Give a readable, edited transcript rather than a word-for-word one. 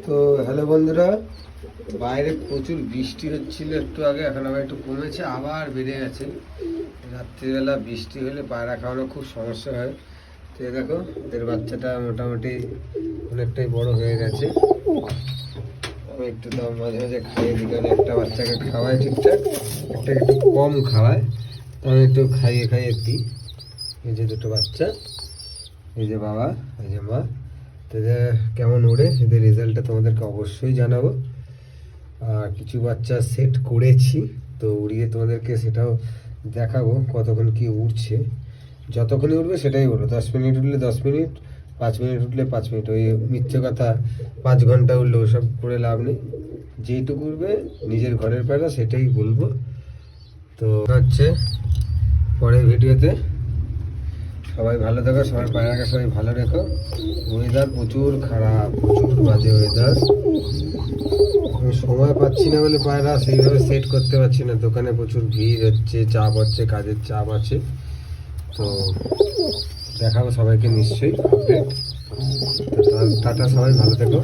তো হ্যালো বন্ধুরা, বাইরে প্রচুর বৃষ্টি হচ্ছিল একটু আগে, এখন আবার একটু কমেছে, আবার বেড়ে গেছে। রাত্রিবেলা বৃষ্টি হলে পায়রা খাওয়ানো খুব সমস্যা হয়। তো এই দেখো, এদের বাচ্চাটা মোটামুটি অনেকটাই বড় হয়ে গেছে। আমি একটু তো মাঝে মাঝে খাইয়ে দিই, কারণ একটা বাচ্চাকে খাওয়াই ঠিকঠাক, একটা একটু কম খাওয়ায়। তো আমি একটু খাইয়ে খাইয়ে দিই। এই যে দুটো বাচ্চা, এই যে বাবা, এই যে মা। তো এদের কেমন ওড়ে, এদের রেজাল্টটা তোমাদেরকে অবশ্যই জানাবো। আর কিছু বাচ্চা সেট করেছি, তো উড়িয়ে তোমাদেরকে সেটাও দেখাবো কতক্ষণ কি উড়ছে। যতক্ষণই উঠবে সেটাই বলো, 10 মিনিট উঠলে 10 মিনিট, 5 মিনিট উঠলে 5 মিনিট। ওই মিথ্যে কথা 5 ঘন্টা উঠলে ওসব করে লাভ নেই। যেইটুকু উঠবে নিজের ঘরের পায়রা সেটাই বলবো। তো হচ্ছে পরের ভিডিওতে। সবাই ভালো থাকো, সবাই পায়রাকে সবাই ভালো রেখো। ওয়েদার প্রচুর খারাপ, প্রচুর বাজে ওয়েদার। আমি সময় পাচ্ছি না বলে পায়রা সেইভাবে সেট করতে পারছি না। দোকানে প্রচুর ভিড় হচ্ছে, চাপ হচ্ছে, কাজের চাপ আছে। তো দেখাবো সবাইকে নিশ্চয়ই আপডেট। তো টাটা, সবাই ভালো থেকো।